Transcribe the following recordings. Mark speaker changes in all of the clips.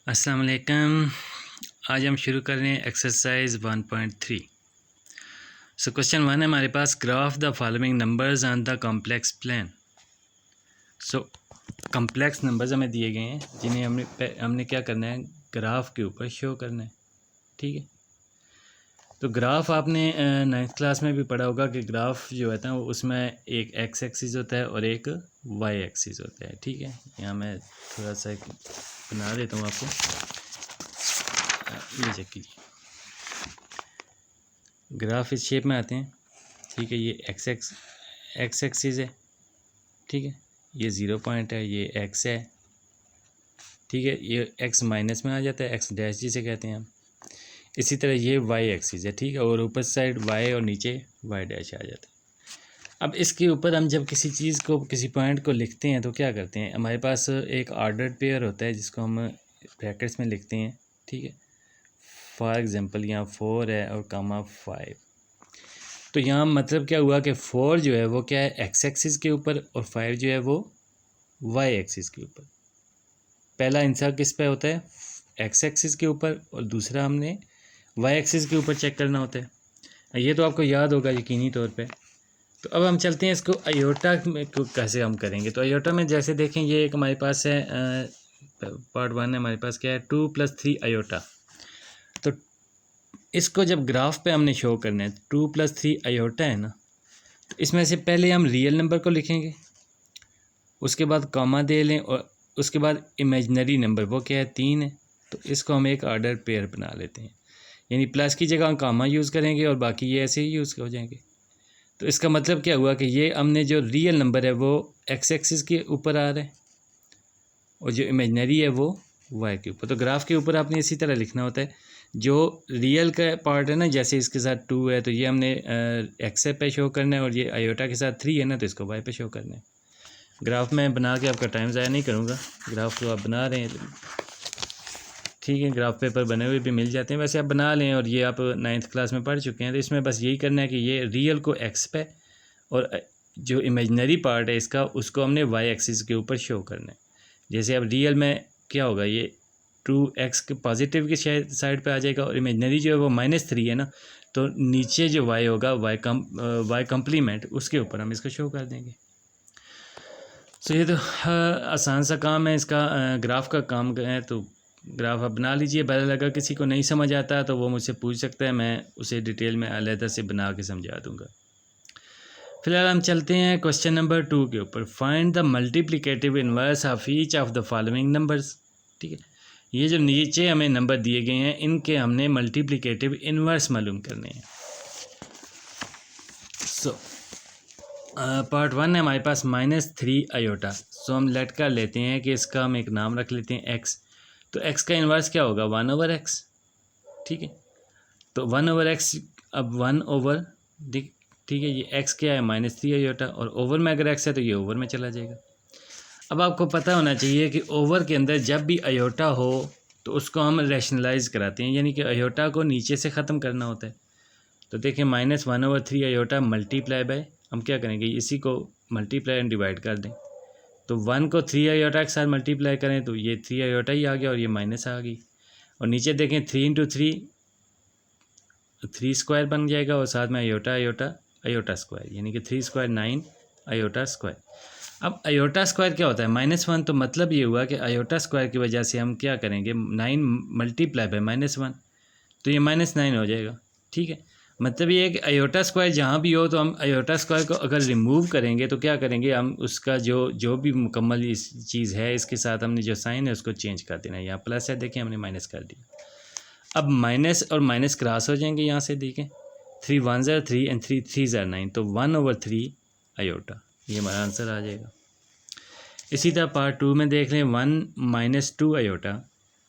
Speaker 1: अस्सलाम वालेकुम। आज हम शुरू कर रहे हैं एक्सरसाइज 1.3। सो क्वेश्चन 1 है हमारे पास, graph the following numbers on the complex plane. So complex numbers हमें दिए गए हैं जिन्हें हमने क्या करना है, ग्राफ के ऊपर शो करना है। ठीक है, तो ग्राफ आपने 9th क्लास में भी पढ़ा होगा कि ग्राफ जो है ना उसमें एक एक्स एक्सिस होता है और एक वाई एक्सिस होता है। ठीक है, यहाँ मैं थोड़ा सा बना देता हूँ आपको, ये चेक कीजिए। ग्राफ इस शेप में आते हैं। ठीक है, ये एक्स एक्सिस है। ठीक है, ये 0 पॉइंट है, ये एक्स है। ठीक है, ये एक्स माइनस में आ जाता है, एक्स डैश जिसे कहते हैं हम। इसी तरह ये वाई एक्सिस है। ठीक है, और ऊपर साइड वाई और नीचे वाई डैश आ जाता है। अब इसके ऊपर हम जब किसी चीज़ को, किसी पॉइंट को लिखते हैं तो क्या करते हैं, हमारे पास एक ऑर्डर्ड पेयर होता है जिसको हम ब्रैकेट्स में लिखते हैं। ठीक है, फॉर एग्जांपल यहाँ 4 है और कामा 5। तो यहाँ मतलब क्या हुआ कि 4 जो है वो क्या है, एक्स एक्सिस के ऊपर, और 5 जो है वो वाई एक्सिस के ऊपर। पहला इंसार किस पे होता है, एक्स एक्सिस के ऊपर, और दूसरा हमने वाई एक्सिस के ऊपर चेक करना होता है। ये तो आपको याद होगा यकीनी तौर पे। तो अब हम चलते हैं इसको अयोटा में को कैसे हम करेंगे। तो अयोटा में जैसे देखें, ये एक हमारे पास है पार्ट 1 है हमारे पास, क्या है 2 + 3 अयोटा। तो इसको जब ग्राफ पे हमने शो करना है, 2 + 3 अयोटा है ना, तो इसमें से पहले हम रियल नंबर को लिखेंगे, उसके बाद कॉमा दे लें, और उसके बाद इमेजनरी नंबर वो क्या है 3 है। तो इसको हम एक ऑर्डर पेयर बना लेते हैं, यानी प्लस की जगह हम कॉमा यूज़ करेंगे और बाकी ये ऐसे ही यूज़ हो जाएंगे। तो इसका मतलब क्या हुआ कि ये हमने जो रियल नंबर है वो एक्स एक्सिस के ऊपर आ रहा है, और जो इमेजनरी है वो वाई के ऊपर। तो ग्राफ के ऊपर आपने इसी तरह लिखना होता है। जो रियल का पार्ट है ना, जैसे इसके साथ 2 है तो ये हमने एक्स पे शो करना है, और ये अयोटा के साथ 3 है ना तो इसको वाई पे शो करना है। ग्राफ मैं बना के आपका टाइम ज़ाया नहीं करूँगा। ग्राफ तो आप बना रहे हैं, ठीक है, ग्राफ पेपर बने हुए भी मिल जाते हैं, वैसे आप बना लें, और ये आप 9th क्लास में पढ़ चुके हैं। तो इसमें बस यही करना है कि ये रियल को एक्स पे, और जो इमेजनरी पार्ट है इसका, उसको हमने वाई एक्सिस के ऊपर शो करना है। जैसे अब रियल में क्या होगा, ये 2x के पॉजिटिव की साइड पे आ जाएगा, और इमेजनरी जो है वो -3 है ना, तो नीचे जो y होगा, वाई कम्प्लीमेंट, उसके ऊपर हम इसको शो कर देंगे। तो ये तो आसान सा काम है इसका, ग्राफ का काम है। तो ग्राफ आप बना लीजिए। बहरहाल अगर किसी को नहीं समझ आता तो वो मुझसे पूछ सकता है, मैं उसे डिटेल में अलहदा से बना के समझा दूँगा। फिलहाल हम चलते हैं क्वेश्चन नंबर 2 के ऊपर। Find the multiplicative inverse of each of the following numbers. ठीक है, ये जो नीचे हमें नंबर दिए गए हैं इनके हमने मल्टीप्लिकेटिव इन्वर्स मालूम करने हैं। सो पार्ट 1 है हमारे पास -3 अयोटा। सो हम लेट कर लेते हैं कि इसका हम एक नाम रख लेते हैं x। तो x का इन्वर्स क्या होगा, 1/x। ठीक है, तो 1/x, अब 1/, ठीक है, ये x क्या है -3 अयोटा, और ओवर में अगर x है तो ये ओवर में चला जाएगा। अब आपको पता होना चाहिए कि ओवर के अंदर जब भी अयोटा हो तो उसको हम रैशनलाइज कराते हैं, यानी कि अयोटा को नीचे से ख़त्म करना होता है। तो देखिए -1/3 अयोटा मल्टीप्लाई बाय, हम क्या करेंगे, इसी को मल्टीप्लाई एंड डिवाइड कर दें। तो 1 को 3 अयोटा के साथ मल्टीप्लाई करें तो ये 3 अयोटा ही आ गया, और ये माइनस आ गई। और नीचे देखें 3 × 3 3 स्क्वायर बन जाएगा, और साथ में अयोटा अयोटा अयोटा स्क्वायर, यानी कि 3 स्क्वायर 9 अयोटा स्क्वायर। अब अयोटा स्क्वायर क्या होता है, -1। तो मतलब ये हुआ कि अयोटा स्क्वायर की वजह से हम क्या करेंगे, 9 मल्टीप्लाई बाय -1, तो ये -9 हो जाएगा। ठीक है, मतलब ये है कि अयोटा स्क्वायर जहाँ भी हो तो हम अयोटा स्क्वायर को अगर रिमूव करेंगे तो क्या करेंगे, हम उसका जो भी मुकम्मल इस चीज़ है इसके साथ हमने जो साइन है उसको चेंज कर देना है। यहाँ प्लस है, देखें हमने माइनस कर दिया। अब माइनस और माइनस क्रॉस हो जाएंगे यहाँ से, देखें 3 1s are 3 and 3 3s are 9, तो 1/3 अयोटा, ये हमारा आंसर आ जाएगा। इसी तरह पार्ट 2 में देख लें 1 - 2 अयोटा।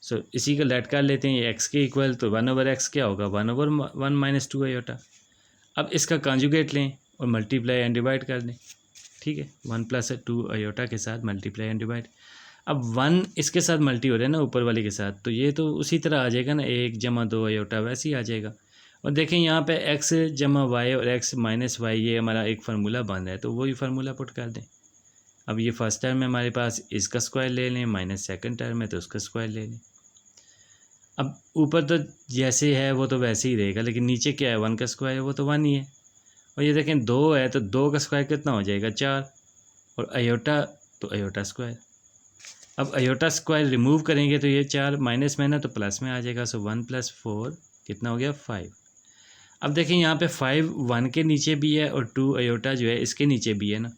Speaker 1: सो इसी को लेट कर लेते हैं, ये x के इक्वल, तो 1/x क्या होगा, 1/1 - 2 अयोटा। अब इसका कॉन्जुगेट लें और मल्टीप्लाई एंड डिवाइड कर दें। ठीक है, 1 + 2 अयोटा के साथ मल्टीप्लाई एंड डिवाइड। अब 1 इसके साथ मल्टी हो रहा है ना ऊपर वाले के साथ, तो ये तो उसी तरह आ जाएगा ना, 1 + 2 अयोटा वैसे ही आ जाएगा। और देखें यहाँ पे x + y और x - y, ये हमारा एक फार्मूला बन रहा है, तो वही फार्मूला पुट कर दें। अब ये फर्स्ट टर्म में हमारे पास इसका स्क्वायर ले लें, माइनस सेकंड टर्म है तो उसका स्क्वायर ले लें। अब ऊपर तो जैसे है वो तो वैसे ही रहेगा, लेकिन नीचे क्या है, 1 का स्क्वायर है वो तो 1 ही है। और ये देखें 2 है तो 2 का स्क्वायर कितना हो जाएगा 4, और अयोटा तो अयोटा स्क्वायर। अब अयोटा स्क्वायर रिमूव करेंगे तो ये 4 माइनस में ना तो प्लस में आ जाएगा। सो 1 + 4 कितना हो गया 5। अब देखें यहाँ पे 5 1 के नीचे भी है और 2 अयोटा जो है इसके नीचे भी है ना,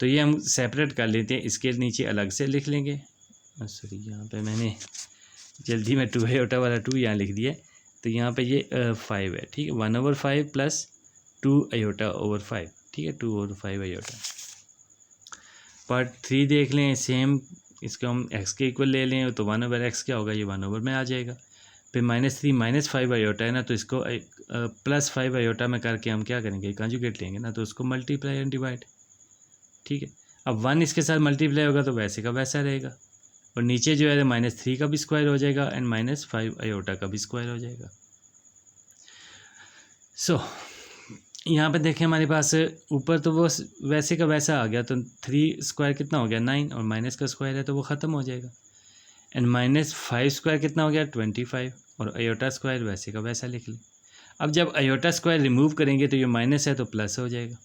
Speaker 1: तो ये हम सेपरेट कर लेते हैं, इसके नीचे अलग से लिख लेंगे। सॉरी यहाँ पे मैंने जल्दी में 2 अयोटा वाला 2 यहाँ लिख दिया, तो यहाँ पे ये 5 है, ठीक है। 1/5 + 2 अयोटा ओवर 5, ठीक है, 2/5 अयोटा। पार्ट 3 देख लें, सेम इसको हम x के इक्वल ले लें तो 1/x क्या होगा, ये 1/, में आ जाएगा। फिर -3 - 5 अयोटा है ना, तो इसको +5 अयोटा में करके हम क्या करेंगे, कंजुगेट लेंगे ना, तो उसको मल्टीप्लाई एंड डिवाइड, ठीक है। अब 1 इसके साथ मल्टीप्लाई होगा तो वैसे का वैसा रहेगा, और नीचे जो है -3 का भी स्क्वायर हो जाएगा एंड -5 अयोटा का भी स्क्वायर हो जाएगा। सो यहाँ पे देखें हमारे पास ऊपर तो वो वैसे का वैसा आ गया, तो 3 स्क्वायर कितना हो गया 9, और माइनस का स्क्वायर है तो वो ख़त्म हो जाएगा। एंड -5 स्क्वायर कितना हो गया 25, और अयोटा स्क्वायर वैसे का वैसा लिख लें। अब जब अयोटा स्क्वायर रिमूव करेंगे तो ये माइनस है तो प्लस हो जाएगा,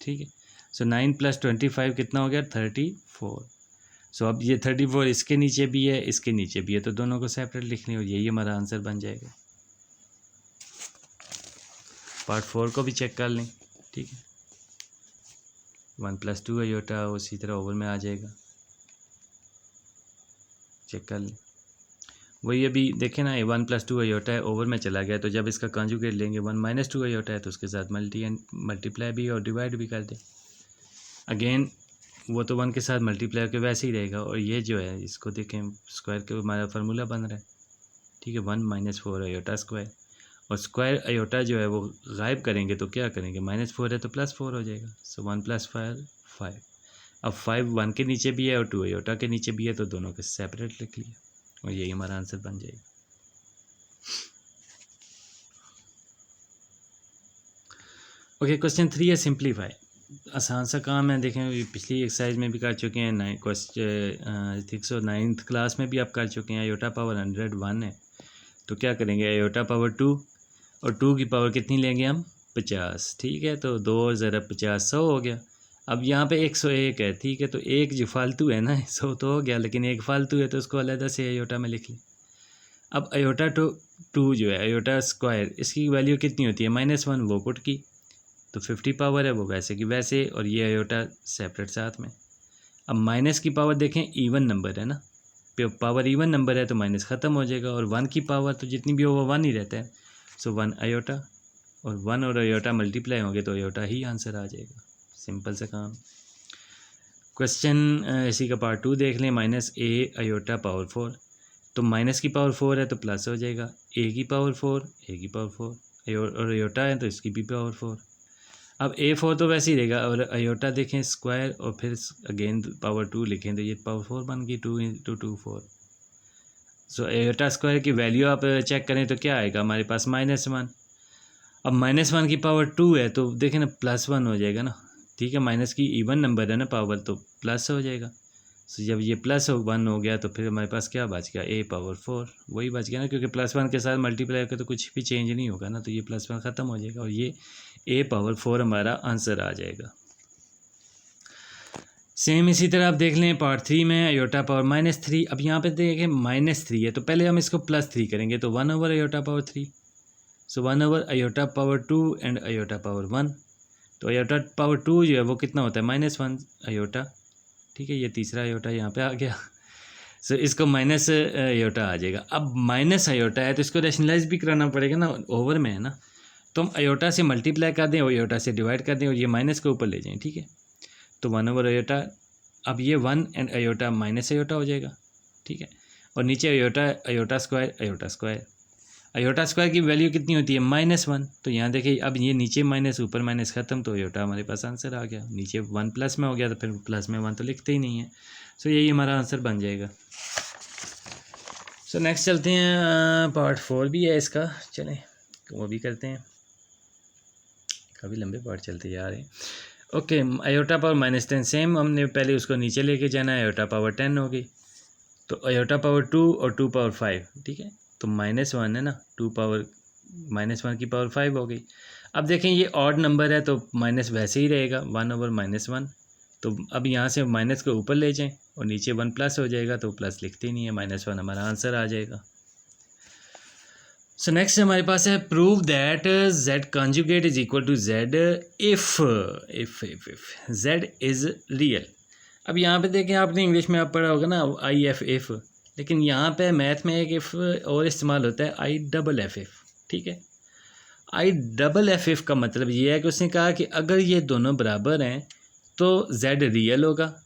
Speaker 1: ठीक है। सो 9 + 25 कितना हो गया 34। सो अब ये 34 इसके नीचे भी है इसके नीचे भी है, तो दोनों को सेपरेट लिख लें और यही हमारा आंसर बन जाएगा। पार्ट 4 को भी चेक कर लें, ठीक है। 1 + 2 अयोटा उसी तरह ओवर में आ जाएगा, चेक कर लें। वही अभी देखें ना, 1 + 2 अयोटा है ओवर में चला गया, तो जब इसका कंजुगेट लेंगे 1 - 2 अयोटा है तो उसके साथ मल्टीप्लाई भी और डिवाइड भी कर दें। अगेन वो तो 1 के साथ मल्टीप्लाई के वैसे ही रहेगा, और ये जो है इसको देखें स्क्वायर के हमारा फार्मूला बन रहा है, ठीक है। 1 - 4 अयोटा स्क्वायर, और स्क्वायर अयोटा जो है वो गायब करेंगे तो क्या करेंगे, -4 है तो +4 हो जाएगा। सो 1 + 5। अब 5 1 के नीचे भी है और 2 अयोटा के नीचे भी है, तो दोनों के सेपरेट लिख लिया और यही हमारा आंसर बन जाएगा। ओके, क्वेश्चन 3 है सिंप्लीफाई। आसान सा काम है, देखें पिछली एक्सरसाइज में भी कर चुके हैं, 9th क्लास में भी आप कर चुके हैं। अयोटा पावर 101 है, तो क्या करेंगे, अयोटा पावर 2 और 2 की पावर कितनी लेंगे हम 50, ठीक है। तो 2 ज़रा 50 100 हो गया। अब यहाँ पे 101 है, ठीक है, तो एक जो फालतू है ना 100 तो हो गया, लेकिन एक फालतू है तो उसको अलग से अयोटा में लिख लें। अब अयोटा टू जो है अयोटा स्क्वायर, इसकी वैल्यू कितनी होती है -1, वो पुट की तो 50 पावर है वो वैसे की वैसे, और ये अयोटा सेपरेट साथ में। अब माइनस की पावर देखें इवन नंबर है ना, पावर इवन नंबर है तो माइनस ख़त्म हो जाएगा, और 1 की पावर तो जितनी भी हो वो 1 ही रहता है। सो 1 अयोटा, और 1 और अयोटा मल्टीप्लाई होंगे तो अयोटा ही आंसर आ जाएगा। सिंपल सा काम। क्वेश्चन इसी का पार्ट 2 देख लें, -a अयोटा पावर 4, तो माइनस की पावर 4 है तो प्लस हो जाएगा, a की पावर 4 और अयोटा है तो इसकी भी पावर 4। अब a4 तो वैसे ही रहेगा, और अयोटा देखें स्क्वायर और फिर अगेन पावर 2 लिखें तो ये पावर 4 बन गई, 2 × 2 4। सो अयोटा स्क्वायर की वैल्यू आप चेक करें तो क्या आएगा हमारे पास -1। अब -1 की पावर 2 है तो देखें ना +1 हो जाएगा ना, ठीक है। माइनस की इवन नंबर है ना पावर, तो प्लस हो जाएगा। सो जब ये +1 हो गया तो फिर हमारे पास क्या बच गया, a पावर 4 वही बच गया ना, क्योंकि +1 के साथ मल्टीप्लाई करके तो कुछ भी चेंज नहीं होगा ना, तो ये +1 ख़त्म हो जाएगा और ये a पावर 4 हमारा आंसर आ जाएगा। सेम इसी तरह आप देख लें पार्ट 3 में अयोटा पावर -3। अब यहाँ पे देखें -3 है तो पहले हम इसको +3 करेंगे, तो 1 iota power 3। So 1 iota power 2 and iota power 1। तो अयोटा पावर 2 जो है वो कितना होता है -1 अयोटा, ठीक है। ये तीसरा अयोटा यहाँ पे आ गया। सो इसको माइनस अयोटा आ जाएगा। अब माइनस अयोटा है तो इसको रेशनलाइज भी कराना पड़ेगा ना, ओवर में है ना, तो हम अयोटा से मल्टीप्लाई कर दें और अयोटा से डिवाइड कर दें और ये माइनस के ऊपर ले जाएं, ठीक है। तो 1 अयोटा, अब ये 1 एंड अयोटा माइनस अयोटा हो जाएगा, ठीक है। और नीचे अयोटा स्क्वायर अयोटा स्क्वायर की वैल्यू कितनी होती है -1। तो यहाँ देखिए अब ये नीचे माइनस ऊपर माइनस ख़त्म, तो अयोटा हमारे पास आंसर आ गया। नीचे 1 प्लस में हो गया तो फिर प्लस में 1 तो लिखते ही नहीं है, सो यही हमारा आंसर बन जाएगा। सो नेक्स्ट चलते हैं, पार्ट 4 भी है इसका, चलें वो भी करते हैं। काफ़ी लंबे पार्ट चलते जा रहे हैं। ओके, अयोटा पावर -10 सेम, हमने पहले उसको नीचे लेके जाना है। अयोटा पावर 10 हो गई, तो अयोटा पावर 2 और 2 पावर 5, ठीक है। तो -1 है ना, 2 पावर -1 की पावर 5 हो गई। अब देखें ये ऑड नंबर है तो माइनस वैसे ही रहेगा 1/-1, तो अब यहाँ से माइनस को ऊपर ले जाएं और नीचे 1 प्लस हो जाएगा, तो प्लस लिखते ही नहीं है, -1 हमारा आंसर आ जाएगा। सो नेक्स्ट हमारे पास है prove that z conjugate is equal to z if z is real. अब यहाँ पे देखें, आपने इंग्लिश में आप पढ़ा होगा ना IF इफ, लेकिन यहाँ पे मैथ में एक इफ़ और इस्तेमाल होता है IFF। ठीक है, IFF का मतलब ये है कि उसने कहा कि अगर ये दोनों बराबर हैं तो z रियल होगा,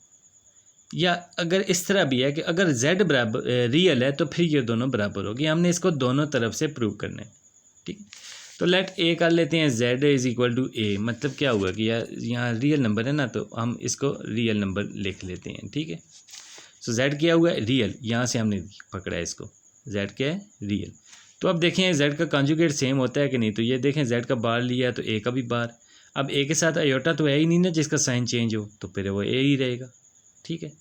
Speaker 1: या अगर इस तरह भी है कि अगर z बराबर रियल है तो फिर ये दोनों बराबर होगी। हमने इसको दोनों तरफ से प्रूव करना है। ठीक, तो लेट ए कर लेते हैं, z इज़ इक्वल टू ए, मतलब क्या हुआ कि यहाँ रियल नंबर है ना, तो हम इसको रियल नंबर लिख लेते हैं। ठीक है, सो z क्या हुआ है, रियल, यहाँ से हमने पकड़ा है इसको, z क्या है, रियल। तो अब देखें z का कॉन्जुगेट सेम होता है कि नहीं, तो ये देखें z का बार लिया तो a का भी बार। अब a के साथ आयोटा तो है ही नहीं ना जिसका साइन चेंज हो, तो फिर वो a ही रहेगा। ठीक है,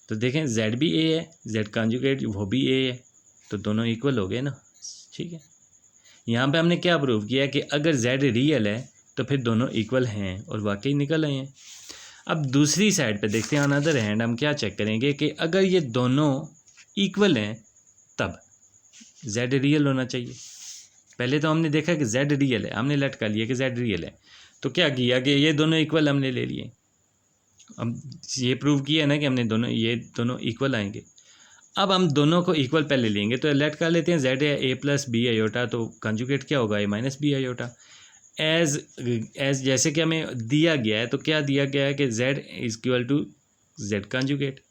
Speaker 1: तो देखें z भी a है, z कॉन्जुगेट वो भी a है, तो दोनों इक्वल हो गए ना। ठीक है, यहाँ पे हमने क्या प्रूव किया कि अगर z रियल है तो फिर दोनों इक्वल हैं, और वाकई निकल आए हैं। अब दूसरी साइड पे देखते हैं, अनदर हैंड हम क्या चेक करेंगे कि अगर ये दोनों इक्वल हैं तब z रियल होना चाहिए। पहले तो हमने देखा कि z रियल है, हमने लेट कर लिया कि z रियल है, तो क्या किया कि ये दोनों इक्वल हमने ले लिए। अब ये प्रूव किया ना कि हमने ये दोनों इक्वल आएंगे। अब हम दोनों को इक्वल पहले लेंगे, तो लेट कर लेते हैं z है a प्लस बी आयोटा, तो कंजुगेट क्या होगा, a minus b iota. As जैसे कि हमें दिया गया है, तो क्या दिया गया है कि z is equal to z conjugate.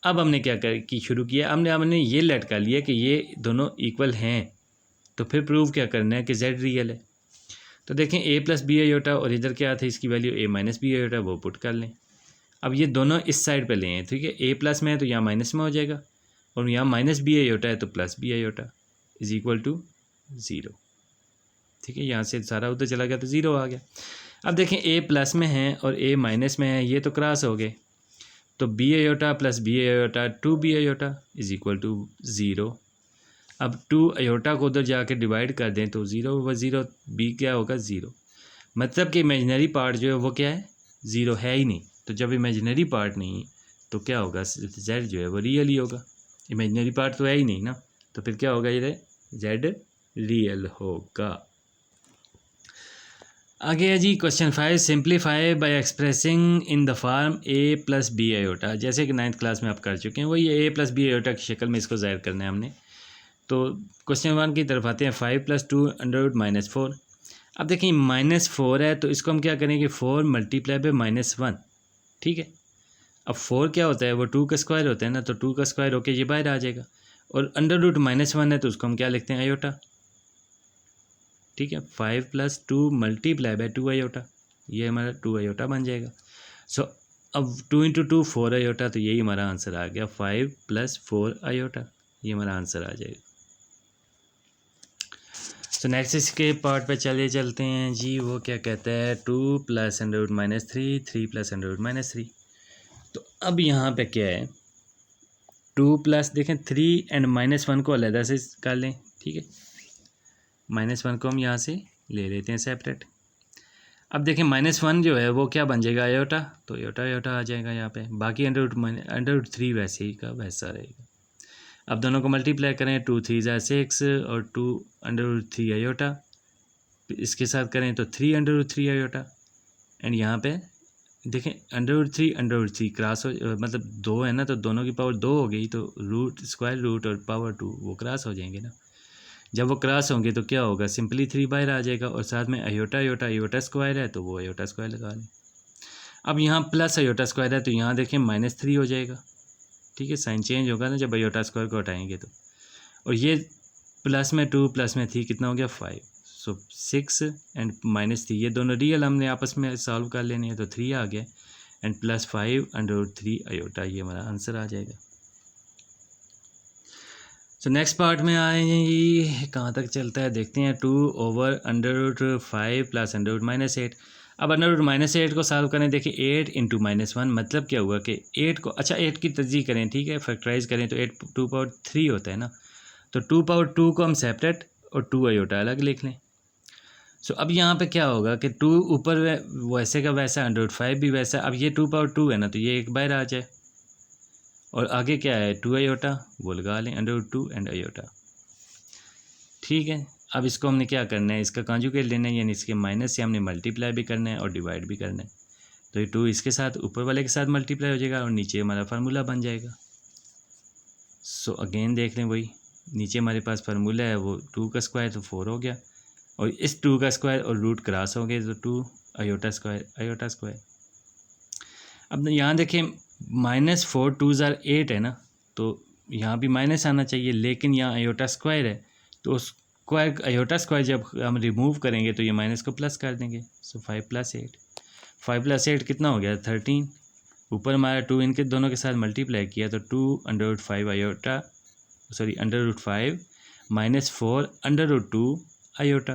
Speaker 1: अब हमने क्या की शुरू किया, हमने ये लेट कर लिया कि ये दोनों इक्वल हैं, तो फिर प्रूव क्या करना है कि z रियल है। तो देखें a प्लस बी आयोटा, और इधर क्या था इसकी value a minus b iota, वो पुट कर लें। अब ये दोनों इस साइड पे लें, ठीक है, a प्लस में है तो यहाँ माइनस में हो जाएगा, और यहाँ माइनस बी आयोटा है तो plus b iota is equal to 0। ठीक है, यहाँ से सारा उधर चला गया तो 0 आ गया। अब देखें a प्लस में है और a माइनस में है, ये तो क्रॉस हो गए, तो b iota plus b iota 2b iota is equal to 0। अब 2 आयोटा को उधर जाके डिवाइड कर दें तो 0 व 0, b क्या होगा 0, मतलब कि इमेजिनरी पार्ट जो है वो क्या है, 0 है ही नहीं। तो जब इमेजिनरी पार्ट नहीं तो क्या होगा, z जो है वो रियल ही होगा, इमेजिनरी पार्ट तो है ही नहीं ना, तो फिर क्या होगा, ये z रियल होगा। आगे है जी question 5, simplify by expressing in the form a plus b iota. जैसे कि 9th क्लास में आप कर चुके हैं, वही a प्लस बी आयोटा की शक्ल में इसको ज़ाहिर करना है हमने। तो क्वेश्चन 1 की तरफ आते हैं, 5 + 2 √ -4। अब देखिए -4 है, तो इसको हम क्या करेंगे, 4 × -1। ठीक है, अब 4 क्या होता है, वो 2 का स्क्वायर होता है ना, तो 2 का स्क्वायर होके ये बाहर आ जाएगा, और √-1 है तो उसको हम क्या लिखते हैं, आयोटा। ठीक है, 5 + 2 × 2 आयोटा, ये हमारा 2 आयोटा बन जाएगा। सो अब 2 × 2 4 आयोटा, तो यही हमारा आंसर आ गया, 5 + 4 आयोटा, ये हमारा आंसर आ जाएगा। सो नेक्स्ट इसके पार्ट पे चलते हैं जी, वो क्या कहता है, 2 + √-3, 3 + √-3। तो अब यहाँ पे क्या है, 2 प्लस देखें 3 एंड -1 को अलग से कर लें। ठीक है, -1 को हम यहाँ से ले लेते हैं सेपरेट। अब देखें -1 जो है वो क्या बन जाएगा, आयोटा, तो आयोटा आ जाएगा यहाँ पे, बाकी √3 वैसे ही का वैसा रहेगा। अब दोनों को मल्टीप्लाई करें, 2 3 = 6 और 2 √3 आयोटा, इसके साथ करें तो 3 √3 आयोटा, एंड यहाँ पे देखें √3 क्रॉस हो, मतलब 2 है ना, तो दोनों की पावर 2 हो गई, तो रूट स्क्वायर रूट और पावर 2 वो क्रॉस हो जाएंगे ना। जब वो क्रॉस होंगे तो क्या होगा, सिंपली 3 बाहर आ जाएगा, और साथ में आयोटा स्क्वायर है तो वो आयोटा स्क्वायर लगा लें। अब यहाँ प्लस आयोटा स्क्वायर है तो यहाँ देखें -3 हो जाएगा। ठीक है, साइन चेंज होगा ना जब आयोटा स्क्वायर को हटाएंगे तो, और ये प्लस में 2 प्लस में 3 कितना हो गया, 5। सो 6 एंड -3 ये दोनों रियल हमने आपस में सॉल्व कर लेने हैं, तो 3 आ गया, एंड +5 √3 आयोटा, ये हमारा आंसर आ जाएगा। सो नेक्स्ट पार्ट में आए हैं जी, कहाँ तक चलता है देखते हैं, 2/√5 + √-8। अब √-8 को सॉल्व करें, देखिए 8 × -1 मतलब क्या हुआ कि 8 को, अच्छा 8 की तर्जीह करें, ठीक है, फैक्टराइज करें तो 8 2 पावर 3 होता है ना, तो 2 को हम सेपरेट और 2 आयोटा अलग लिख लें। सो अब यहाँ पे क्या होगा कि 2 ऊपर वैसे का वैसा, √5 भी वैसा। अब ये 2 है ना, तो ये एक बाहर आ जाए और आगे क्या है 2 आयोटा, वो लगा लें √2 एंड आयोटा। ठीक है, अब इसको हमने क्या करना है, इसका कॉन्जुगेट लेना है, यानी इसके माइनस से हमने मल्टीप्लाई भी करना है और डिवाइड भी करना है। तो ये 2 इसके साथ ऊपर वाले के साथ मल्टीप्लाई हो जाएगा और नीचे हमारा फार्मूला बन जाएगा। सो अगेन देख लें, वही नीचे हमारे पास फार्मूला है वो 2 का स्क्वायर तो 4 हो गया, और इस 2 का स्क्वायर और रूट क्रॉस हो गए तो 2 आयोटा स्क्वायर। अब यहाँ देखें -4 2 8 है ना, तो यहाँ भी माइनस आना चाहिए, लेकिन यहाँ आयोटा स्क्वायर है तो स्क्वायर आयोटा स्क्वायर जब हम रिमूव करेंगे तो ये माइनस को प्लस कर देंगे। सो 5 + 8 कितना हो गया 13। ऊपर हमारा 2 इनके दोनों के साथ मल्टीप्लाई किया तो 2 √5 आयोटा, सॉरी √5 -4 √2 आयोटा।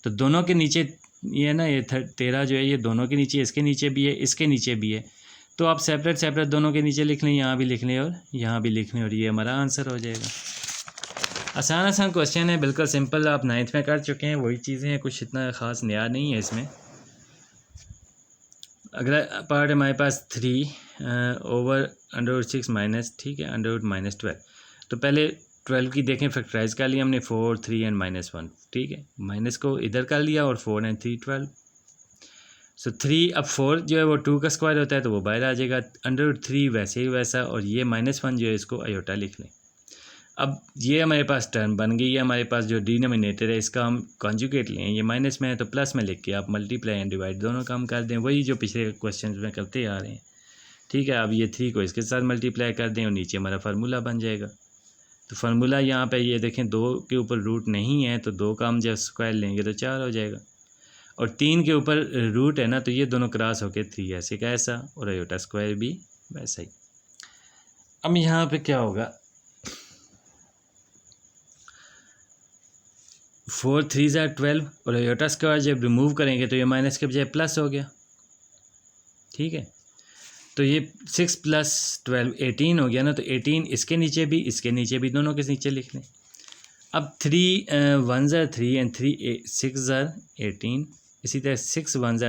Speaker 1: तो दोनों के नीचे ये ना, ये 13 जो है ये दोनों के नीचे, इसके नीचे भी है, इसके नीचे भी है। तो आप सेपरेट दोनों के नीचे लिख लें, यहाँ भी लिख लें और यहाँ भी लिख लें, और ये हमारा आंसर हो जाएगा। आसान क्वेश्चन है, बिल्कुल सिंपल, आप 9th में कर चुके हैं, वही चीज़ें हैं, कुछ इतना ख़ास नया नहीं है इसमें। अगला पार्ट है हमारे पास 3 ओवर √6 माइनस, ठीक है, √-12। तो पहले 12 की देखें, फैक्टराइज कर लिया हमने 4 3 एंड -1, ठीक है, माइनस को इधर कर लिया और 4 एंड 3 12। सो 3 अब 4 जो है वो 2 का स्क्वायर होता है तो वो बाहर आ जाएगा, √3 वैसे ही वैसा, और ये -1 जो है इसको आयोटा लिख लें। अब ये हमारे पास टर्म बन गई है, हमारे पास जो डिनोमिनेटर है इसका हम कॉन्जुगेट लें, ये माइनस में है तो प्लस में लिख के आप मल्टीप्लाई एंड डिवाइड दोनों काम कर दें, वही जो पिछले क्वेश्चन में करते आ रहे हैं। ठीक है, अब ये 3 को इसके साथ मल्टीप्लाई कर दें और नीचे हमारा फार्मूला बन जाएगा। तो फार्मूला यहाँ पे ये देखें 2 के ऊपर रूट नहीं है तो 2 का हम जब स्क्वायर लेंगे तो 4 हो जाएगा, और 3 के ऊपर रूट है ना, तो ये दोनों क्रॉस होके 3 ऐसे का ऐसा, और आयोटा स्क्वायर भी वैसा ही। अब यहाँ पे क्या होगा, 4 3 12, और आयोटा स्क्वायर जब रिमूव करेंगे तो ये माइनस के बजाय प्लस हो गया। ठीक है, तो ये 6 + 12 18 हो गया ना, तो 18 इसके नीचे भी दोनों के नीचे लिख लें। अब 3 1 3 एंड 3 6 18, इसी तरह 6 1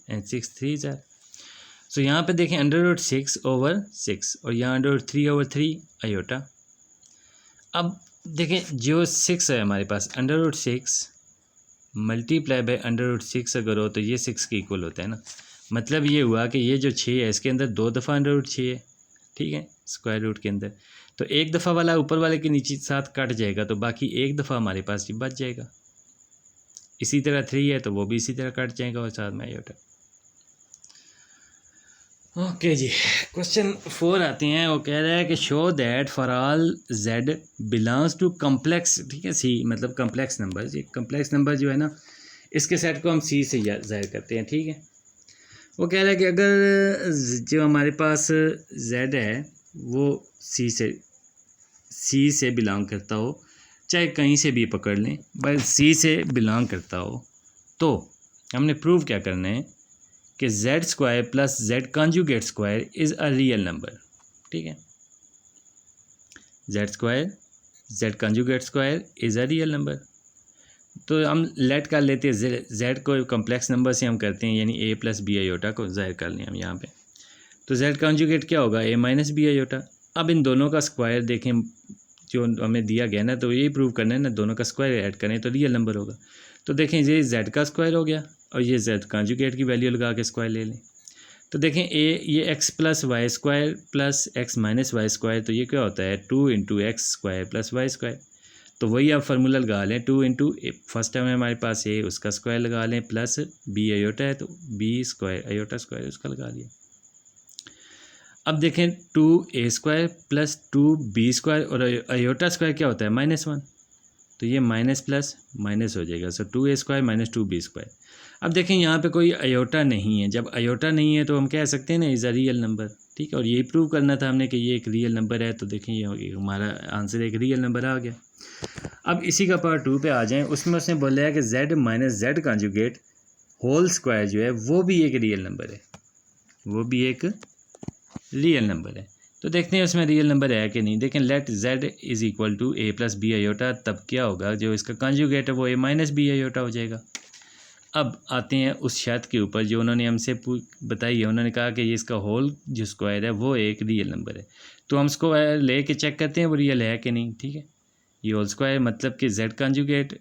Speaker 1: एंड 6 3 सो यहाँ पे देखें √6 ओवर 6 और यहाँ √3 ओवर 3 आयोटा। अब देखें जो 6 है हमारे पास, √6 मल्टीप्लाई बाय √6 अगर हो तो ये 6 के इक्वल होता है ना, मतलब ये हुआ कि ये जो 6 है इसके अंदर 2 दफ़ा √6 है, ठीक है, स्क्वायर रूट के अंदर, तो एक दफ़ा वाला ऊपर वाले के नीचे साथ कट जाएगा तो बाकी एक दफ़ा हमारे पास ये बच जाएगा। इसी तरह 3 है तो वो भी इसी तरह कट जाएगा और साथ में आयोटा। ओके जी, क्वेश्चन 4 आते हैं। वो कह रहा है कि show that for all z belongs to complex, ठीक है, सी मतलब कम्प्लेक्स नंबर। ये कम्प्लेक्स नंबर जो है ना, इसके सेट को हम सी से ज़ाहिर करते हैं। ठीक है, वो कह रहा है कि अगर जो हमारे पास z है वो सी से बिलोंग करता हो, चाहे कहीं से भी पकड़ लें, बस सी से बिलोंग करता हो, तो हमने प्रूव क्या करना है कि z square plus z conjugate square is a real number. ठीक है, z square z conjugate square is a real number. तो हम लेट कर लेते हैं z को कम्प्लेक्स नंबर से हम करते हैं, यानी a + b आयोटा को ज़ाहिर कर लें हम यहाँ पे। तो z कॉन्जुगेट क्या होगा, a - b आयोटा। अब इन दोनों का स्क्वायर देखें जो हमें दिया गया ना, तो यही प्रूव करना है ना, दोनों का स्क्वायर ऐड करें तो रियल नंबर होगा। तो देखें ये z का स्क्वायर हो गया और ये z कॉन्जुगेट की वैल्यू लगा के स्क्वायर ले लें। तो देखें ये x + y square plus x - y square, तो ये क्या होता है 2 × x square plus y square. तो वही आप फार्मूला लगा लें, 2 × फर्स्ट टाइम हमारे पास a उसका स्क्वायर लगा लें, प्लस b आयोटा है तो b स्क्वायर आयोटा स्क्वायर उसका लगा लिया। अब देखें 2a square plus 2b square, और आयोटा स्क्वायर क्या होता है -1, तो ये माइनस प्लस माइनस हो जाएगा। सो 2a स्क्वायर - 2b स्क्वायर। अब देखें यहाँ पे कोई आयोटा नहीं है, जब आयोटा नहीं है तो हम कह सकते हैं ना इज़ अ रियल नंबर। ठीक है, और यही प्रूव करना था हमने कि ये एक रियल नंबर है, तो देखें ये हमारा आंसर एक रियल नंबर आ गया। अब इसी का पार्ट 2 पे आ जाएं, उसमें उसने बोला है कि z - z conjugate whole square जो है वो भी एक रियल नंबर है, वो भी एक रियल नंबर है। तो देखते हैं उसमें रियल नंबर है कि नहीं। देखें let z is equal to a plus b iota, तब क्या होगा, जो इसका कंजुगेट है वो a माइनस बी आयोटा हो जाएगा। अब आते हैं उस शर्त के ऊपर जो उन्होंने हमसे बताई है। उन्होंने कहा कि ये इसका होल जो स्क्वायर है वो एक रियल नंबर है, तो हम स्क्वायर ले के चेक करते हैं वो रियल है कि नहीं। ठीक है, ये होल स्क्वायर मतलब कि z conjugate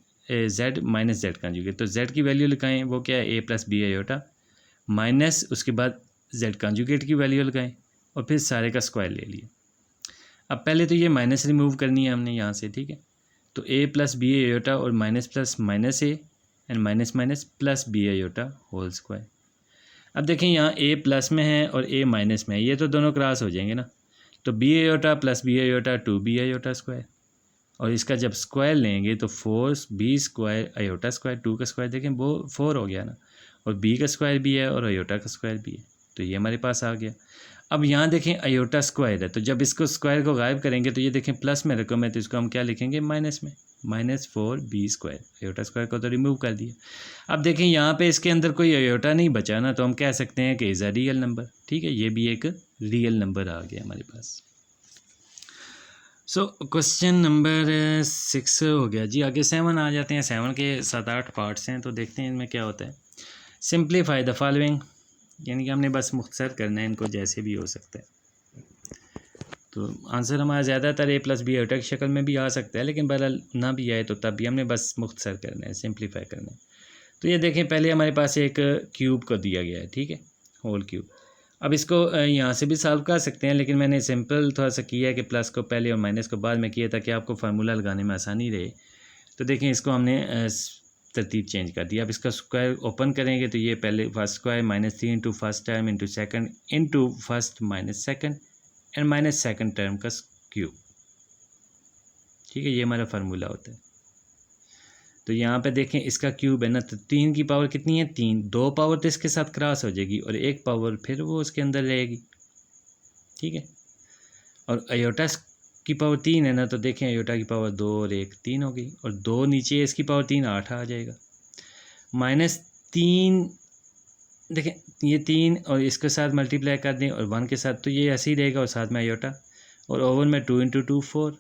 Speaker 1: z minus z conjugate, तो z की वैल्यू लिखाएं, वो क्या है a plus b iota, minus उसके बाद z कंजुगेट की वैल्यू लगाएं और फिर सारे का स्क्वायर ले लिए। अब पहले तो ये माइनस रिमूव करनी है हमने यहाँ से। ठीक है, तो a प्लस बी आयोटा और minus plus minus a and minus minus plus b iota whole square. अब देखें यहाँ a प्लस में है और a माइनस में है, ये तो दोनों क्रॉस हो जाएंगे ना, तो b iota plus b iota 2b iota square, और इसका जब स्क्वायर लेंगे तो 4b स्क्वायर आयोटा स्क्वायर, 2 का स्क्वायर देखें वो 4 हो गया ना, और b का स्क्वायर भी है और आयोटा का स्क्वायर भी है, तो ये हमारे पास आ गया। अब यहाँ देखें आयोटा स्क्वायर है, तो जब इसको स्क्वायर को गायब करेंगे तो ये देखें प्लस में रकम है, तो इसको हम क्या लिखेंगे माइनस में, minus 4b square, iota square को तो रिमूव कर दिया। अब देखें यहाँ पे इसके अंदर कोई आयोटा नहीं बचा ना, तो हम कह सकते हैं कि इज़ अ रियल नंबर। ठीक है, ये भी एक रियल नंबर आ गया हमारे पास। सो क्वेश्चन नंबर 6 हो गया जी। आगे 7 आ जाते हैं। 7 के 7-8 पार्ट्स हैं, तो देखते हैं इनमें क्या होता है। सिंप्लीफाई द फॉलोइंग, यानी कि हमने बस मुख्तसर करना है इनको, जैसे भी हो सकता है। तो आंसर हमारा ज़्यादातर a प्लस बी आयोटा की शक्ल में भी आ सकता है, लेकिन बहरहाल ना भी आए तो तब भी हमने बस मुख्तसर करना है, सिंप्लीफाई करना है। तो ये देखें, पहले हमारे पास एक क्यूब को दिया गया है। ठीक है, होल क्यूब। अब इसको यहाँ से भी सॉल्व कर सकते हैं, लेकिन मैंने सिंपल थोड़ा सा किया है कि प्लस को पहले और माइनस को बाद में किया, ताकि आपको फार्मूला लगाने में आसानी रहे। तो देखें, इसको हमने तरतीब चेंज कर दिया। अब इसका स्क्वायर ओपन करेंगे तो ये पहले first square -3 into first term into second into first minus second and minus second term का क्यूब। ठीक है, ये हमारा फार्मूला होता है। तो यहाँ पे देखें, इसका क्यूब है ना, तो 3 की पावर कितनी है 3, 2 पावर तो इसके साथ क्रॉस हो जाएगी और 1 पावर फिर वो उसके अंदर रहेगी। ठीक है, और आयोटा की पावर 3 है ना, तो देखें आयोटा की पावर 2 और 1 3 हो गई, और 2 नीचे है, इसकी पावर 3 8 आ जाएगा। -3 देखें, ये 3 और इसके साथ मल्टीप्लाई कर दें और 1 के साथ, तो ये ऐसे ही रहेगा, और साथ में आयोटा, और ओवर में 2 इंटू 2 4।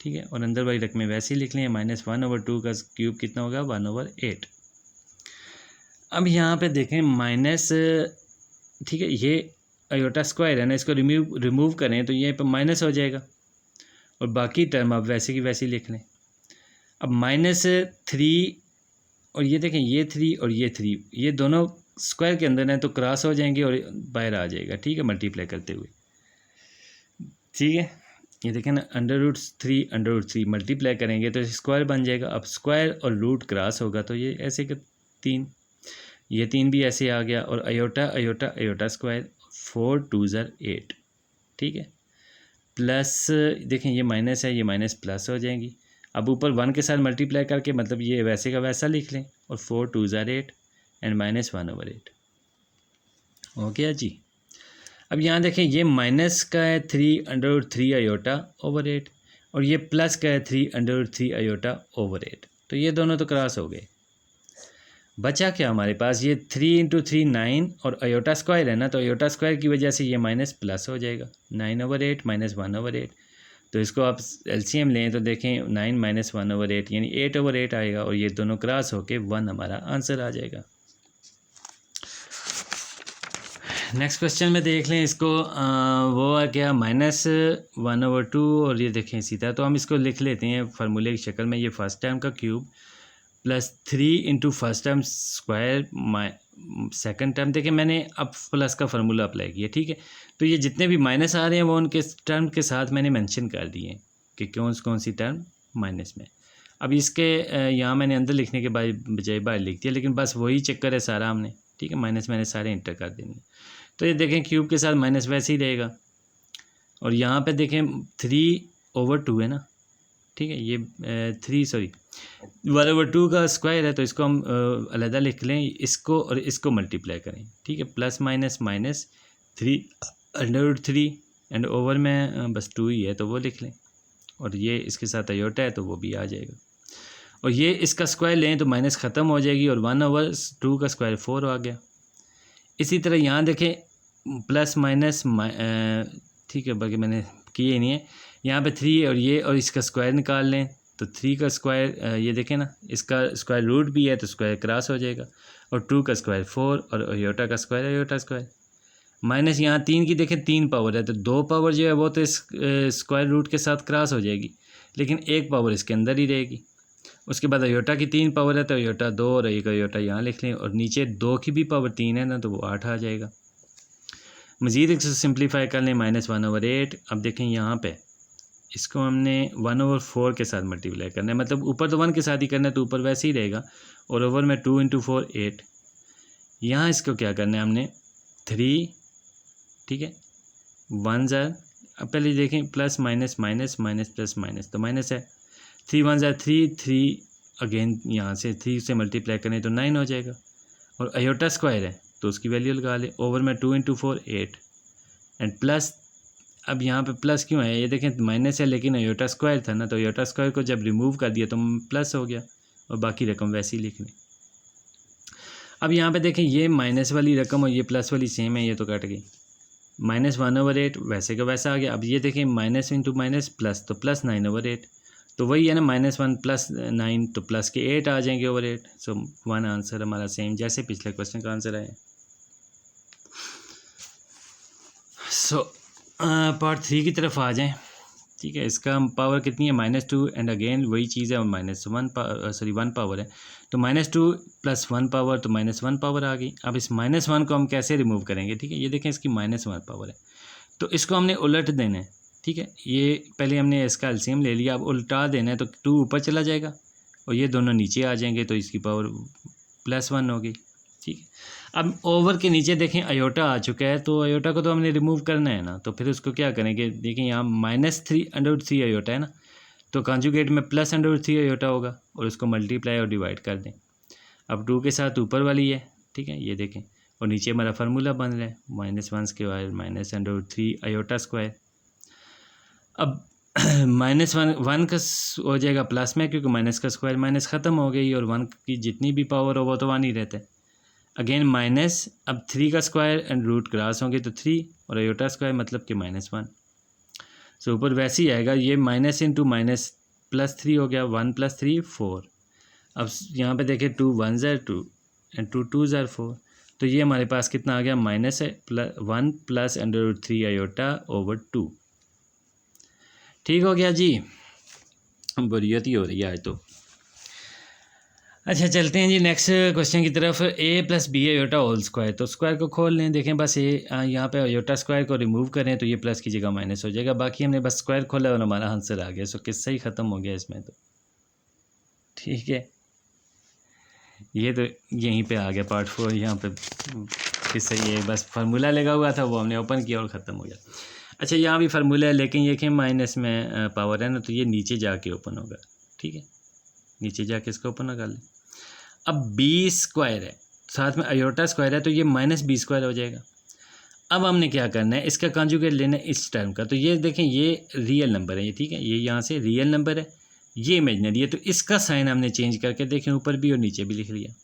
Speaker 1: ठीक है, और अंदर वाली रकमें वैसे ही लिख लें। -1/2 का क्यूब कितना होगा 1/8। अब यहाँ पे देखें माइनस, ठीक है, ये आयोटा स्क्वायर है ना, इसको रिमूव करें तो ये माइनस हो जाएगा, और बाकी टर्म आप वैसे की वैसे ही लिख लें। अब -3 और ये देखें, ये 3 और ये 3, ये दोनों स्क्वायर के अंदर हैं तो क्रॉस हो जाएंगे और बाहर आ जाएगा। ठीक है, मल्टीप्लाई करते हुए। ठीक है, ये देखें ना, √3 मल्टीप्लाई करेंगे तो स्क्वायर बन जाएगा। अब स्क्वायर और रूट क्रॉस होगा तो ये ऐसे कि 3, ये 3 भी ऐसे आ गया, और आयोटा आयोटा आयोटा स्क्वायर 4 2 8। ठीक है, प्लस देखें ये माइनस है, ये माइनस प्लस हो जाएंगी। अब ऊपर 1 के साथ मल्टीप्लाई करके मतलब ये वैसे का वैसा लिख लें, और 4 2 8 एंड -1/8 हो गया जी। अब यहाँ देखें, ये माइनस का है 3/3 आयोटा ओवर 8, और ये प्लस का है 3/3 आयोटा ओवर 8, तो ये दोनों तो क्रॉस हो गए। बचा क्या हमारे पास, ये 3 इंटू 3 9, और आयोटा स्क्वायर है ना, तो आयोटा स्क्वायर की वजह से ये माइनस प्लस हो जाएगा, 9/8 -1/8। तो इसको आप एलसीएम लें तो देखें 9 - 1/8 यानी 8/8 आएगा, और ये दोनों क्रॉस होके 1 हमारा आंसर आ जाएगा। नेक्स्ट क्वेश्चन में देख लें इसको, वो है क्या -1/2, और ये देखें सीधा, तो हम इसको लिख लेते हैं फार्मूले की शक्ल में। ये फर्स्ट टर्म का cube +3 into first term square second term. देखें, मैंने अब प्लस का फार्मूला अप्लाई किया। ठीक है, तो ये जितने भी माइनस आ रहे हैं वो उनके टर्म के साथ मैंने मेंशन कर दिए कि कौन सी टर्म माइनस में। अब इसके यहाँ मैंने अंदर लिखने के बजाय बाहर लिख दिया, लेकिन बस वही चक्कर है सारा हमने। ठीक है, माइनस मैंने सारे इंटर कर देंगे, तो ये देखें क्यूब के साथ माइनस वैसे ही रहेगा, और यहाँ पे देखें 3/2 है ना। ठीक है, ये 1/2 का स्क्वायर है, तो इसको हम अलहदा लिख लें, इसको और इसको मल्टीप्लाई करें। ठीक है, plus minus minus 3/3 and over में बस 2 ही है तो वो लिख लें, और ये इसके साथ आयोटा है तो वो भी आ जाएगा, और ये इसका स्क्वायर लें तो माइनस ख़त्म हो जाएगी, और 1/2 का स्क्वायर 4 आ गया। इसी तरह यहाँ देखें प्लस माइनस ठीक है, बाकी मैंने किए नहीं है। यहाँ पे 3 और ये और इसका स्क्वायर निकाल लें तो 3 का स्क्वायर ये देखें ना, इसका स्क्वायर रूट भी है तो स्क्वायर क्रॉस हो जाएगा, और 2 का स्क्वायर 4 और अयोटा का स्क्वायर अयोटा स्क्वायर। माइनस यहाँ 3 की देखें 3 पावर है तो 2 पावर जो है वो तो इस स्क्वायर रूट के साथ क्रॉस हो जाएगी, लेकिन 1 पावर इसके अंदर ही रहेगी। उसके बाद अयोटा की 3 पावर है तो अयोटा 2 और एक अयोटा यहाँ लिख लें, और नीचे 2 की भी पावर 3 है ना तो वो 8 आ जाएगा। मज़ीद एक सिंप्लीफाई कर लें, -1/8। अब देखें यहाँ पे इसको हमने 1/4 के साथ मल्टीप्लाई करना है, मतलब ऊपर तो 1 के साथ ही करना है तो ऊपर वैसे ही रहेगा, और ओवर में 2 × 4 8। यहाँ इसको क्या करना है हमने 3, ठीक है, 1 ज़र, अब पहले देखें plus minus minus minus plus minus तो माइनस है, 3 1 ज़र 3 3, अगेन यहाँ से 3 से मल्टीप्लाई करें तो 9 हो जाएगा, और अयोटा स्क्वायर है तो उसकी वैल्यू लगा ले, ओवर में 2 × 4 8 एंड प्लस। अब यहाँ पे प्लस क्यों है, ये देखें माइनस है लेकिन अयोटा स्क्वायर था ना, तो अयोटा स्क्वायर को जब रिमूव कर दिया तो प्लस हो गया, और बाकी रकम वैसे ही लिख लें। अब यहाँ पे देखें ये माइनस वाली रकम और ये प्लस वाली सेम है, ये तो कट गई, -1/8 वैसे का वैसा आ गया। अब ये देखें माइनस इंटू माइनस प्लस, तो प्लस 9/8, तो वही है ना, -1 प्लस 9 तो प्लस के 8 आ जाएंगे ओवर 8। सो 1 आंसर हमारा सेम जैसे पिछले क्वेश्चन का आंसर आया। सो पार्ट 3 की तरफ आ जाएं, ठीक है। इसका पावर कितनी है, -2, एंड अगेन वही चीज़ है, और -1 पावर है तो -2 + 1 पावर तो -1 पावर आ गई। अब इस -1 को हम कैसे रिमूव करेंगे, ठीक है, ये देखें इसकी -1 पावर है तो इसको हमने उलट देना है, ठीक है। ये पहले हमने इसका एलसीएम ले लिया, अब उल्टा देना है तो 2 ऊपर चला जाएगा और ये दोनों नीचे आ जाएंगे तो इसकी पावर +1 होगी, ठीक है। अब ओवर के नीचे देखें अयोटा आ चुका है, तो अयोटा को तो हमने रिमूव करना है ना, तो फिर उसको क्या करेंगे, देखिए यहाँ -3/3 अयोटा है ना, तो कॉन्जुगेट में +3 अयोटा होगा, और उसको मल्टीप्लाई और डिवाइड कर दें। अब 2 के साथ ऊपर वाली है, ठीक है, ये देखें, और नीचे हमारा फार्मूला बन रहा है -1² -3 अयोटा स्क्वायर। अब -1 का हो जाएगा प्लस में, क्योंकि माइनस का स्क्वायर माइनस ख़त्म हो गई, और 1 की जितनी भी पावर हो वो तो 1 ही रहता है। अगेन माइनस, अब 3 का स्क्वायर एंड रूट क्रॉस होंगे तो 3, और अयोटा स्क्वायर मतलब कि -1। सो ऊपर वैसे ही आएगा, ये माइनस इंटू माइनस +3 हो गया, 1 + 3 4। अब यहाँ पे देखें 2 1 ज़र 2 एंड 2 2 ज़र 4, तो ये हमारे पास कितना आ गया, -1 + √3 अयोटा ओवर 2। ठीक हो गया जी, बोरियत ही हो रही है आज तो। अच्छा चलते हैं जी नेक्स्ट क्वेश्चन की तरफ। a + b iota whole square, तो स्क्वायर को खोल लें, देखें बस यहाँ पे अयोटा स्क्वायर को रिमूव करें तो ये प्लस की जगह माइनस हो जाएगा, बाकी हमने बस स्क्वायर खोला और हमारा आंसर आ गया। सो किस्सा ही ख़त्म हो गया इसमें तो, ठीक है। ये तो यहीं पे आ गया पार्ट 4, यहाँ पे किस्सा ये बस फार्मूला लगा हुआ था वो हमने ओपन किया और ख़त्म हो गया। अच्छा यहाँ भी फार्मूला है, लेकिन ये कि माइनस में पावर है ना, तो ये नीचे जाके ओपन होगा, ठीक है, नीचे जाके इसको ओपन कर लें। अब b स्क्वायर है, साथ में अयोटा स्क्वायर है, तो ये -b² हो जाएगा। अब हमने क्या करना है, इसका कॉन्जुगेट लेना है इस टर्म का, तो ये देखें ये रियल नंबर है, ये ठीक है, ये यहाँ से रियल नंबर है, ये इमेजनरी है, तो इसका साइन हमने चेंज करके देखें ऊपर भी और नीचे भी लिख लिया,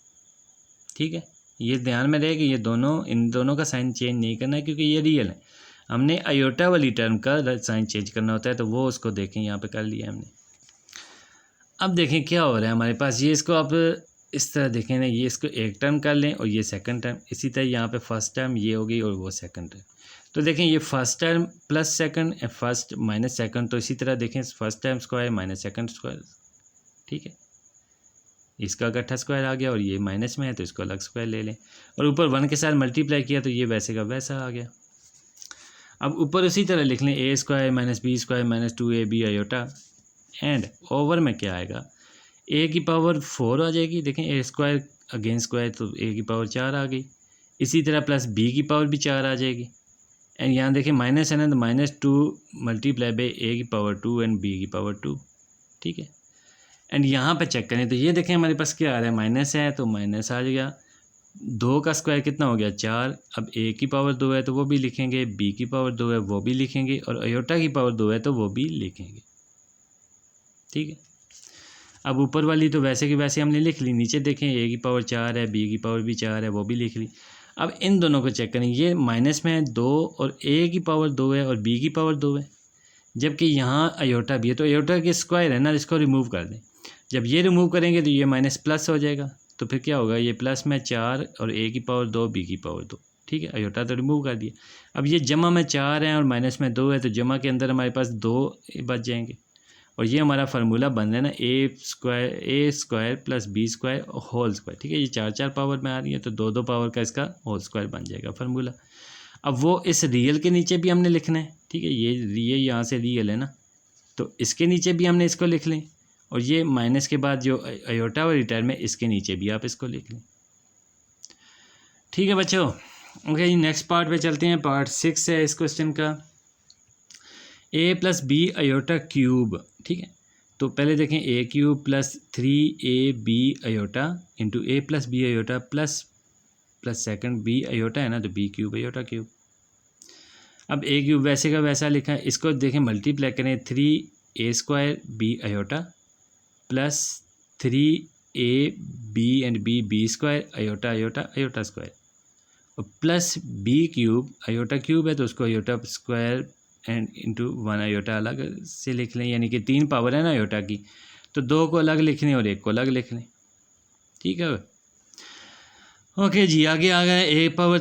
Speaker 1: ठीक है। ये ध्यान में रहे कि ये दोनों, इन दोनों का साइन चेंज नहीं करना है क्योंकि ये रियल है। हमने अयोटा वाली टर्म का साइन चेंज करना होता है, तो वो उसको देखें यहाँ पे कर लिया हमने। अब देखें क्या हो रहा है हमारे पास, ये इसको आप इस तरह देखें ना, ये इसको एक टर्म कर लें और ये सेकंड टर्म, इसी तरह यहाँ पे फर्स्ट टर्म ये हो गई और वो सेकंड टर्म। तो देखें ये first term plus second, first minus second, तो इसी तरह देखें first term square minus second square, ठीक है, इसका इकट्ठा स्क्वायर आ गया, और ये माइनस में है तो इसको अलग स्क्वायर ले लें, और ऊपर 1 के साथ मल्टीप्लाई किया तो ये वैसे का वैसा आ गया। अब ऊपर उसी तरह लिख लें a² - b² - 2ab aorta, and over में क्या आएगा, a की पावर 4 आ जाएगी, देखें a² अगेन स्क्वायर तो a की पावर 4 आ गई, इसी तरह प्लस b की पावर भी 4 आ जाएगी, एंड यहाँ देखें माइनस है ना, तो -2 × a की पावर 2 एंड b की पावर 2, ठीक है। एंड यहाँ पे चेक करें तो ये देखें हमारे पास क्या आ रहा है, माइनस है तो माइनस आ गया, 2 का स्क्वायर कितना हो गया 4, अब a की पावर 2 है तो वो भी लिखेंगे, b की पावर 2 है वो भी लिखेंगे, और अयोटा की पावर 2 है तो वो भी लिखेंगे, ठीक है। अब ऊपर वाली तो वैसे की वैसे हमने लिख ली, नीचे देखें a की पावर 4 है, b की पावर भी 4 है वो भी लिख ली। अब इन दोनों को चेक करें, ये माइनस में है 2 और a की पावर 2 है और b की पावर 2 है, जबकि यहाँ अयोटा भी है, तो अयोटा के स्क्वायर है ना, इसको रिमूव कर दें। जब ये रिमूव करेंगे तो ये माइनस प्लस हो जाएगा, तो फिर क्या होगा, ये प्लस में 4 और a की पावर 2 b की पावर 2, ठीक है, अयोटा तो रिमूव कर दिया। अब ये जमा में 4 है और माइनस में 2 है, तो जमा के अंदर हमारे पास 2 बच जाएंगे और ये हमारा फार्मूला बन रहा है ना a square plus b square whole square, ठीक है, ये 4 पावर में आ रही है, तो 2 पावर का इसका होल स्क्वायर बन जाएगा फार्मूला। अब वो इस रियल के नीचे भी हमने लिखना है, ठीक है, ये यहाँ से रियल है ना, तो इसके नीचे भी हमने इसको लिख लें, और ये माइनस के बाद जो अयोटा वाली टर्म है इसके नीचे भी आप इसको लिख लें। ठीक है बच्चों, ओके जी, नेक्स्ट पार्ट पे चलते हैं। पार्ट 6 है इस क्वेश्चन का, a plus b iota cube, ठीक है। तो पहले देखें, a cube plus 3ab iota into a plus b iota plus second b iota है ना, तो b क्यूब अयोटा क्यूब। अब a क्यूब वैसे का वैसा लिखा है, इसको देखें मल्टीप्लाई करें, 3a square b iota plus 3ab and b square iota iota iota square, और plus b cube iota cube है तो उसको iota square and into 1 iota अलग से लिख लें, यानी कि 3 पावर है ना अयोटा की, तो 2 को अलग लिख लें और 1 को अलग लिख लें, ठीक है। ओके जी, आगे आ गए, a पावर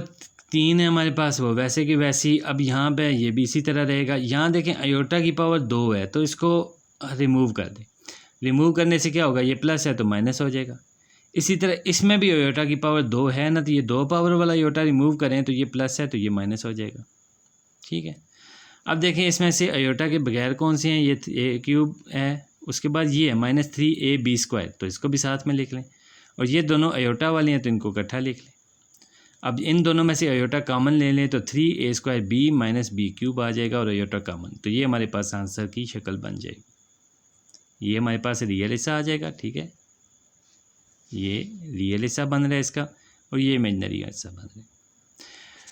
Speaker 1: 3 है हमारे पास, वो वैसे की वैसी। अब यहाँ पे ये भी इसी तरह रहेगा। यहाँ देखें अयोटा की पावर 2 है तो इसको रिमूव कर दें, रिमूव करने से क्या होगा, ये प्लस है तो माइनस हो जाएगा। इसी तरह इसमें भी अयोटा की पावर 2 है ना, तो ये 2 पावर वाला अयोटा रिमूव करें तो ये प्लस है तो ये माइनस हो जाएगा, ठीक है। अब देखें इसमें से अयोटा के बगैर कौन से हैं, ये a क्यूब है, उसके बाद ये है माइनस 3ab स्क्वायर, तो इसको भी साथ में लिख लें, और ये दोनों अयोटा वाले हैं तो इनको इकट्ठा लिख लें। अब इन दोनों में से अयोटा कॉमन ले लें तो 3a square b minus b cube आ जाएगा और अयोटा कॉमन, तो ये हमारे पास आंसर की शक्ल बन जाएगी। ये हमारे पास रियल हिस्सा आ जाएगा, ठीक है, ये रियल हिस्सा बन रहा है इसका, और ये इमेजनरी हिस्सा बन रहा है।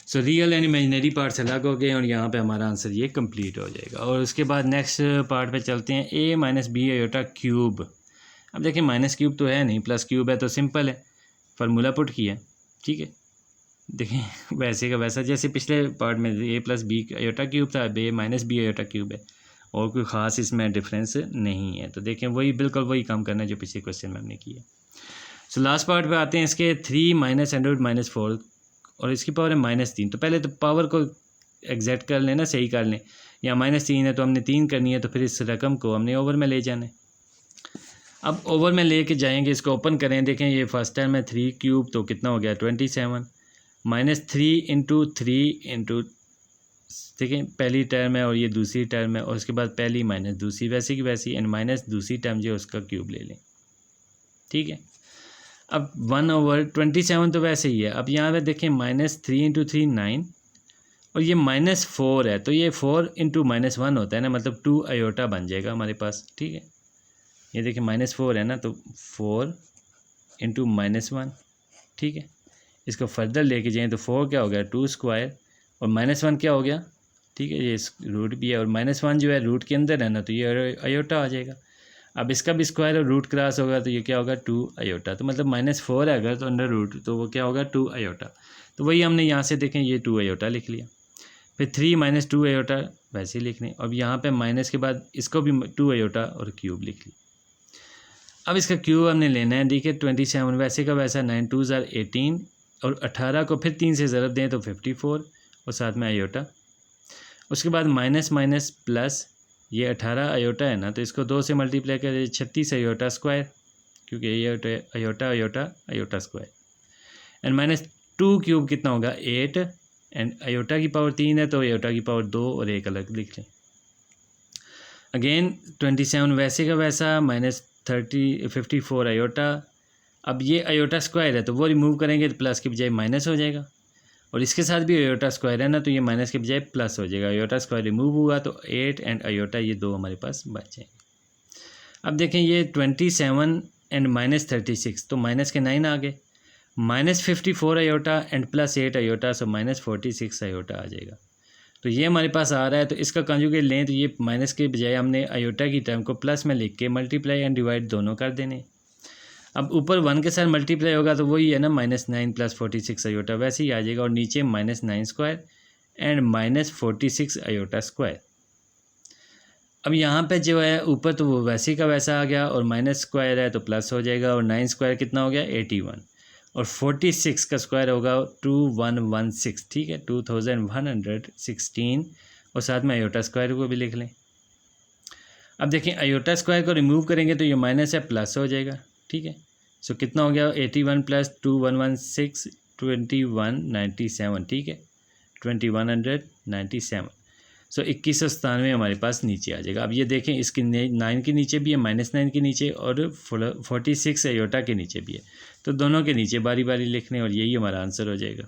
Speaker 1: So real and imaginary parts अलग हो गए और यहाँ पे हमारा आंसर ये कंप्लीट हो जाएगा। और उसके बाद नेक्स्ट पार्ट पे चलते हैं, a minus b iota cube. अब देखिए माइनस क्यूब तो है नहीं, प्लस क्यूब है तो सिंपल है, फार्मूला पुट किया, ठीक है। देखें वैसे का वैसा, जैसे पिछले पार्ट में a plus b iota cube था, अब a minus b iota cube है, और कोई ख़ास इसमें डिफरेंस नहीं है। तो देखें वही बिल्कुल वही काम करना है जो पिछले क्वेश्चन में हमने किया। सो लास्ट पार्ट पे आते हैं, इसके 3 माइनस अंडर रूट माइनस 4 और इसकी पावर है -3। तो पहले तो पावर को एग्जैक्ट कर लेना, सही कर लें, या -3 है तो हमने 3 करनी है, तो फिर इस रकम को हमने ओवर में ले जाना है। अब ओवर में लेके जाएंगे, इसको ओपन करें, देखें ये फर्स्ट टर्म है 3 क्यूब, तो कितना हो गया 27, -3 इंटू 3 इंटू, देखें पहली टर्म है और ये दूसरी टर्म है, और उसके बाद पहली माइनस दूसरी, वैसे की वैसी, एंड माइनस दूसरी टर्म जो है उसका क्यूब ले लें, ठीक है। अब 1/27 तो वैसे ही है। अब यहाँ पे देखें -3 इंटू 3 9, और ये -4 है, तो ये 4 इंटू -1 होता है ना, मतलब 2 अयोटा बन जाएगा हमारे पास, ठीक है। ये देखिए -4 है ना, तो 4 इंटू -1, ठीक है। इसको फर्दर लेके जाएँ तो 4 क्या हो गया 2 स्क्वायर, और -1 क्या हो गया, ठीक है, ये रूट भी है, और -1 जो है रूट के अंदर है ना, तो ये अयोटा आ जाएगा। अब इसका भी स्क्वायर और रूट क्रॉस होगा तो ये क्या होगा 2 अयोटा, तो मतलब -4 है अगर तो अंडर रूट, तो वो क्या होगा 2 अयोटा। तो वही हमने यहाँ से देखें ये 2 अयोटा लिख लिया, फिर 3 माइनस 2 अयोटा वैसे ही लिख लें। अब यहाँ पे माइनस के बाद इसको भी 2 अयोटा और क्यूब लिख लिया। अब इसका क्यूब हमने लेना है, देखिए 27 वैसे का वैसा, 9 2 18, और 18 को फिर 3 से ज़रब दें तो 54, और साथ में अयोटा। उसके बाद माइनस माइनस प्लस, ये 18 अयोटा है ना, तो इसको 2 से मल्टीप्लाई करें 36 अयोटा स्क्वायर, क्योंकि ये iota iota iota square, and -2 cube कितना होगा 8, एंड अयोटा की पावर 3 है तो अयोटा की पावर 2 और 1 अलग लिख लें। अगेन 27 वैसे का वैसा, -54 अयोटा। अब ये अयोटा स्क्वायर है तो वो रिमूव करेंगे तो प्लस की बजाय माइनस हो जाएगा, और इसके साथ भी अयोटा स्क्वायर है ना, तो ये माइनस के बजाय प्लस हो जाएगा। अयोटा स्क्वायर रिमूव हुआ तो 8 एंड अयोटा ये 2 हमारे पास बच जाएंगे। अब देखें ये 27 एंड -36, तो माइनस के 9 आ गए, -54 iota and +8 iota, so -46 iota आ जाएगा। तो ये हमारे पास आ रहा है, तो इसका कंजुगेट लें तो ये माइनस के बजाय हमने अयोटा की टर्म को प्लस में लिख के मल्टीप्लाई एंड डिवाइड दोनों कर देने। अब ऊपर 1 के साथ मल्टीप्लाई होगा तो वही है ना -9 + 46 आयोटा, वैसे ही आ जाएगा। और नीचे -9² एंड -46 आयोटा स्क्वायर। अब यहाँ पे जो है ऊपर तो वो वैसे का वैसा आ गया, और माइनस स्क्वायर है तो प्लस हो जाएगा। और 9 स्क्वायर कितना हो गया 81, और 46 का स्क्वायर होगा 2116, ठीक है 2116, और साथ में आयोटा स्क्वायर को भी लिख लें। अब देखें आयोटा स्क्वायर को रिमूव करेंगे तो ये माइनस है प्लस हो जाएगा, ठीक है। सो कितना हो गया 81 + 2116 2197, ठीक है 2197। सो 2197 हमारे पास नीचे आ जाएगा। अब ये देखें इसके 9 के नीचे भी है, -9 के नीचे, और 46 आयोटा के नीचे भी है, तो दोनों के नीचे बारी बारी लिखने, और यही हमारा आंसर हो जाएगा।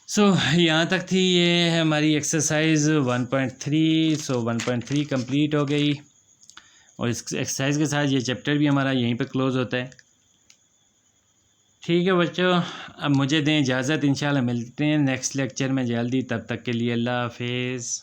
Speaker 1: सो यहाँ तक थी ये है हमारी एक्सरसाइज 1.3। सो 1.3 कंप्लीट हो गई, और इस एक्सरसाइज के साथ ये चैप्टर भी हमारा यहीं पे क्लोज़ होता है। ठीक है बच्चों, अब मुझे दें इजाज़त, इंशाल्लाह मिलते हैं नेक्स्ट लेक्चर में जल्दी। तब तक के लिए अल्लाह हाफिज़।